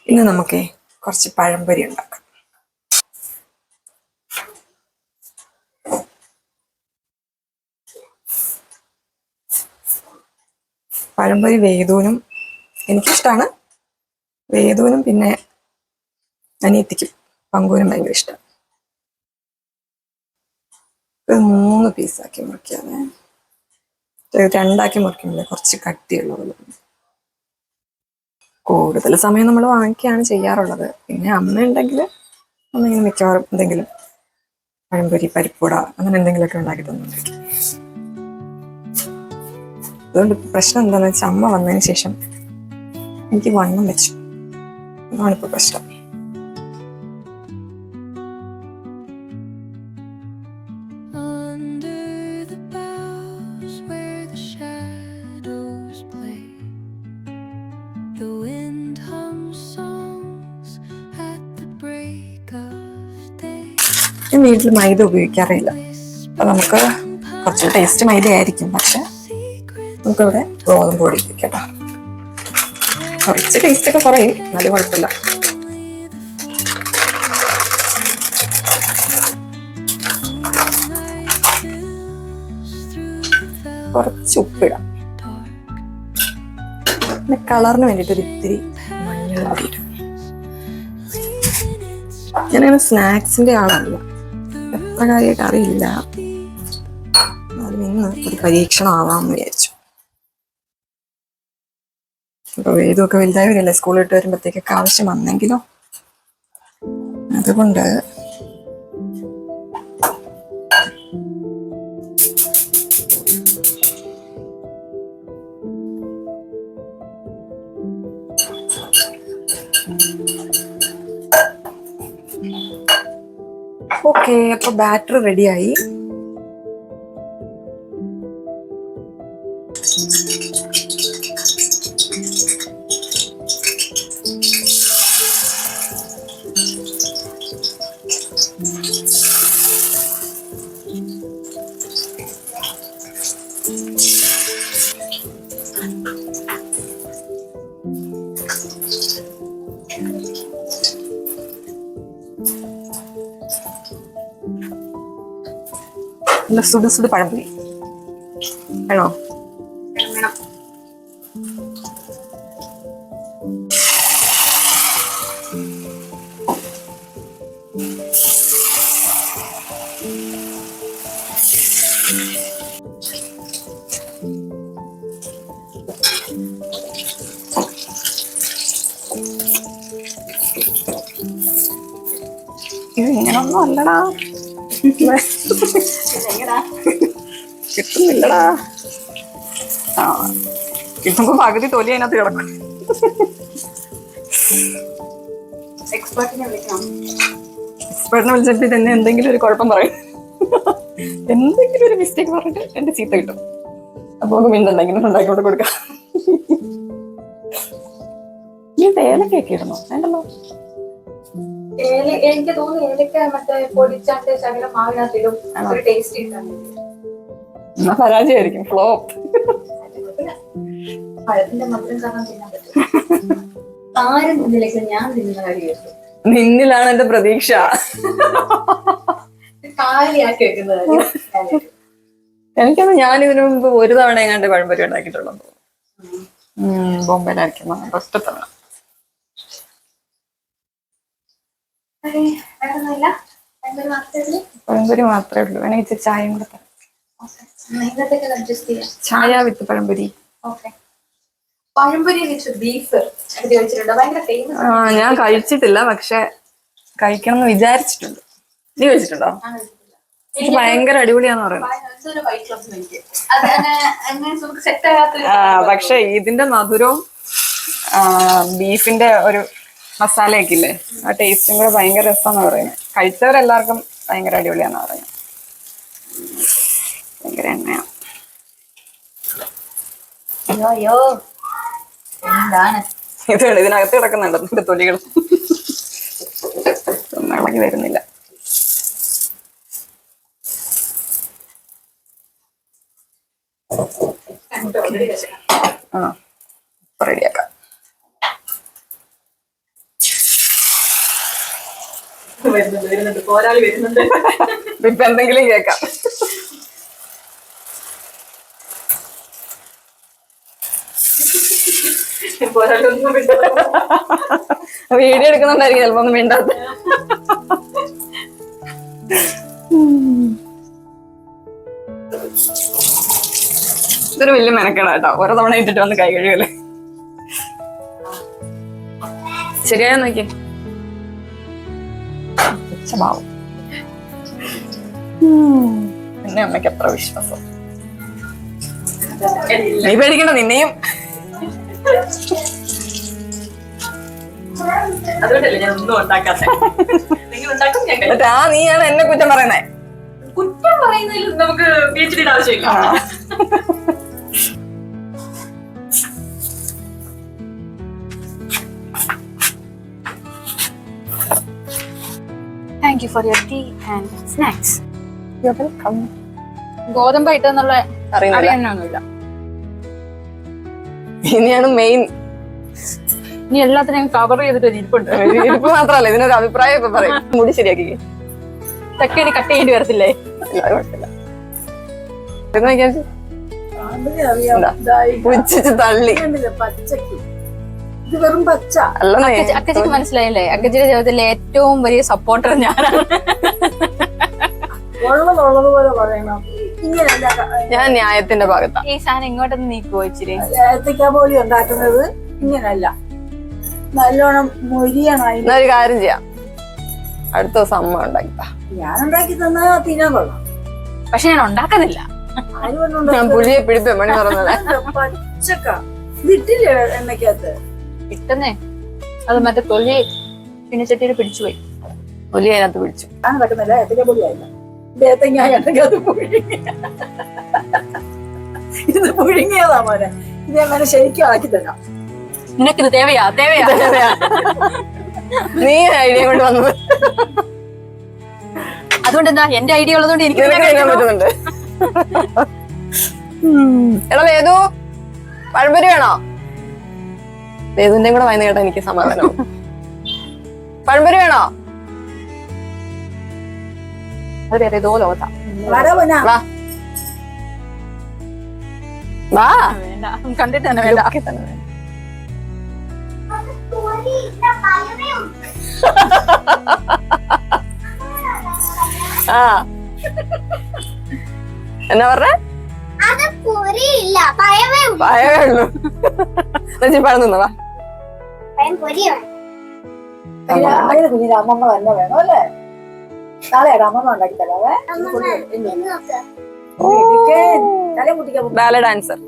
ഇന്ന് നമുക്ക് കുറച്ച് പഴംപൊരി ഉണ്ടാക്കാം. പഴംപൊരി വേദൂനും എനിക്കിഷ്ടമാണ്. വേദൂനും പിന്നെ അനിയത്തിക്കും പങ്കൂനും ഭയങ്കര ഇഷ്ടമാണ്. ഇത് 3 പീസാക്കി മുറിക്കാമേ. രണ്ടാക്കി മുറിക്കുമ്പോൾ കുറച്ച് കട്ടിയുള്ളത്. കൂടുതൽ സമയം നമ്മൾ വാങ്ങിക്കുകയാണ് ചെയ്യാറുള്ളത്. പിന്നെ അമ്മ ഉണ്ടെങ്കിൽ അമ്മ മിക്കവാറും എന്തെങ്കിലും പഴംപൊരി പരിപ്പൂട അങ്ങനെ എന്തെങ്കിലുമൊക്കെ ഉണ്ടാക്കി തന്നിട്ടുണ്ട്. അതുകൊണ്ട് പ്രശ്നം എന്താണെന്ന് വെച്ചാൽ അമ്മ വന്നതിന് ശേഷം എനിക്ക് വണ്ണം വെച്ചു. അതാണിപ്പോൾ പ്രശ്നം. വീട്ടിൽ മൈദ ഉപയോഗിക്കാറില്ല. അപ്പൊ നമുക്ക് കുറച്ച് ടേസ്റ്റ് മൈദ ആയിരിക്കും, പക്ഷെ നമുക്കിവിടെ ഗോതമ്പ് പൊടി കേട്ടോ. കുറച്ച് ടേസ്റ്റ് ഒക്കെ കുറയും, എന്നാലും കുഴപ്പമില്ല. കുറച്ച് ഉപ്പിടാം. പിന്നെ കളറിന് വേണ്ടിയിട്ട് ഒരു ഇത്തിരി മഞ്ഞൾ പൊടി ഇടും. ഞാനങ്ങനെ സ്നാക്സിന്റെ ആളല്ല, എത്ര കാര്യമായിട്ട് അറിയില്ല. എന്നാലും ഇന്ന് ഒരു പരീക്ഷണം ആവാമെന്ന് വിചാരിച്ചു. അപ്പൊ ഇതൊക്കെ വലുതായി വരില്ലേ, സ്കൂളിൽ ഇട്ട് വരുമ്പോഴത്തേക്കൊക്കെ ആവശ്യം വന്നെങ്കിലോ, അതുകൊണ്ട് ഓക്കെ. അപ്പൊ ബാറ്റർ റെഡിയായി. നല്ല സുടു സുടു പഴംപൊരി വേണോ? ഇത് ഇങ്ങനൊന്നും അല്ലടാ, കിട്ടുന്നില്ലടാ. ആ, കിട്ടുമ്പോ പകുതി തൊലി അതിനകത്ത് കിടക്കും. എക്സ്പെർട്ടിനെ വിളിച്ചിട്ട് തന്നെ എന്തെങ്കിലും ഒരു കുഴപ്പം പറയും, എന്തെങ്കിലും ഒരു മിസ്റ്റേക്ക് പറഞ്ഞിട്ട് എന്റെ ചീത്ത കിട്ടും. അപ്പൊ മിണ്ടെന്തെങ്കിലും ഉണ്ടാക്കിക്കൊണ്ട് കൊടുക്കാം. ഈ ഏലക്കൊക്കെ ഇടണോ? വേണ്ടല്ലോ. എനിക്ക് തോന്നുന്നു ഏലക്ക മറ്റേ പൊടിച്ചാണ്ട് ശകലം മാവിനകത്തിടും, ഒരു ടേസ്റ്റ് കിട്ടാൻ. എന്നാ പരാജയമായിരിക്കും, ഫ്ലോപ്പ്. പഴത്തിന്റെ മധുരം കാരണം തിന്നാൻ പറ്റും. ആരും തിന്നിലേക്ക് ഞാൻ തിന്നുന്ന കാര്യം നിന്നിലാണ് എന്റെ പ്രതീക്ഷ. കാലിയാക്കി വെക്കുന്ന കാര്യം. എനിക്കൊന്ന് ഞാൻ ഇതിനു മുമ്പ് ഒരു തവണ എങ്ങാണ്ട് പഴംപൊരി ഉണ്ടാക്കിയിട്ടുള്ളൂ. ബോംബെയിലായിരിക്കും ഒറ്റ തവണ. പഴംപൊരി മാത്രമേ ഉള്ളൂ. വേണമെങ്കിൽ ഇച്ചിരി ചായയും കൂടെ തരാം. ചായ വിത്ത് പഴംപൊരി. പഴംപൊരി വിത്ത് ബീഫ് ഞാൻ കഴിച്ചിട്ടില്ല, പക്ഷെ കഴിക്കണം എന്ന് വിചാരിച്ചിട്ടുണ്ട്. നീ കഴിച്ചിട്ടുണ്ടോ? ഭയങ്കര അടിപൊളിയാന്ന് പറയുന്നത്. പക്ഷെ ഇതിന്റെ മധുരവും ബീഫിന്റെ ഒരു മസാലയൊക്കെ ഇല്ലേ, ആ ടേസ്റ്റും കൂടെ ഭയങ്കര രസമാന്ന് പറയുന്നത്. കഴിച്ചവരെല്ലാവർക്കും ഭയങ്കര അടിപൊളിയാന്ന് പറയുന്നത്. ഭയങ്കര എണ്ണയാണ്. അയ്യോ എന്താണ് ഇതാണ് ഇതിനകത്ത് കിടക്കുന്നുണ്ട് നിന്റെ തൊലികൾ. ഇളകി വരുന്നില്ല. ആ, റെഡിയാക്കാം. വരുന്നുണ്ട് പോരാളി വരുന്നുണ്ട്. ഇപ്പൊ എന്തെങ്കിലും കേക്കാം. വീഡിയോ എടുക്കുന്നുണ്ടായിരിക്കും ചിലപ്പോ ഒന്നും മിണ്ടാത്ത. ഇതൊരു വലിയ മെനക്കേടാ കേട്ടോ, ഓരോ തവണ ഇട്ടിട്ട് വന്ന് കൈ കഴിയല്ലേ. ശരിയായോ നോക്കിയേ. എന്നെ അമ്മയ്ക്ക് എത്ര വിശ്വാസം. നീ പേടിക്കണ്ട, നിന്നെയും. അതുകൊണ്ടല്ലേ ഞാൻ ഒന്നും ഉണ്ടാക്കാത്ത. നീയാണ് എന്നെ കുറ്റം പറയുന്നേ. കുറ്റം പറയുന്നതിൽ നമുക്ക് PhD ആവശ്യമില്ല. Thank you for your tea and snacks. You're welcome. ഗോതമ്പ് ഇട്ടെന്നുള്ള അറിയാനൊന്നുമില്ല. ഇനിയാണ് മെയിൻ. നീ എല്ലാത്തിനെയും കവർ ചെയ്തിട്ട് ഇരിപ്പുണ്ട്. ഇരിപ്പ് മാത്രല്ല, ഇതിനൊരു അഭിപ്രായം ഇപ്പൊ പറയും. മുടി ശരിയാക്കി ചക്കേരി കട്ട് ചെയ്യേണ്ടി വരത്തില്ലേ? പുച്ഛിച്ച് തള്ളി. അക്കച്ചിക്ക് മനസ്സിലായില്ലേ? അക്കച്ചിയുടെ ജീവിതത്തിലെ ഏറ്റവും വലിയ സപ്പോർട്ടർ ഞാനാണ്. ഞാൻ ന്യായത്തിന്റെ ഭാഗത്താ. ഈ സാധനം ഇങ്ങോട്ടൊന്ന് നീക്കുവോ ഇച്ചിരി? ഏത്തക്ക പോളി ഉണ്ടാക്കുന്നത് ഇങ്ങനല്ല, നല്ലോണം മൊരിയണം. ഒരു കാര്യം ചെയ്യാം, അടുത്ത ദിവസം അമ്മ ഉണ്ടാക്കിത്താ. ഞാൻ ഉണ്ടാക്കി തന്നാ തിന്നാൻ കൊള്ളാം, പക്ഷെ ഞാൻ ഉണ്ടാക്കുന്നില്ല. ഞാൻ പുളിയെ പിടിപ്പേ മണി പറഞ്ഞത്. പച്ചക്ക ഇതിട്ടില്ലേ എണ്ണക്കകത്ത്? ഇട്ടെന്നേ, അത് മറ്റേ തൊലി പിന്നെ ചട്ടിയിൽ പിടിച്ചുപോയി. തൊലി അതിനകത്ത് പിടിച്ചു. ഞാൻ നടക്കുന്നില്ല, ഏത്തക്ക പൊളിയായില്ല. ഇത് ഏത്തങ്ങ എണ്ണക്കകത്ത് പുഴുങ്ങി, ഇത് പുഴുങ്ങിയതാ മോനെ. ഇത് അങ്ങനെ ശരിക്കും ആക്കി തരാം. നിനക്കിത് തേവയാ? നീ ഐഡിയ കൊണ്ട് വന്നത്. അതുകൊണ്ട് എന്താ, എന്റെ ഐഡിയ ഉള്ളതുകൊണ്ട് എനിക്ക് പറ്റുന്നുണ്ട്. എടാ വേദു, പഴംപൊരി വേണോ? വേദുവിന്റെ കൂടെ വായന കേട്ടാ എനിക്ക് സമാധാനം. പഴംപൊരി വേണോ? അത് വേറെ ഏതോ ലോകത്താ. വാ വാ, വേണ്ട, കണ്ടിട്ട് തന്നെ വേണ്ട. ആ എന്നാ പറഞ്ഞേ? പഴമേ ഉള്ളൂ. പഴം തിന്നോ? വാ. കുഞ്ഞിന് അമ്മമ്മ തന്നെ വേണം അല്ലേ? നാളെയാടാ അമ്മമ്മ ഉണ്ടാക്കി തരാവേ. തല കുട്ടിക്കാൻ ബാല ഡാൻസർ.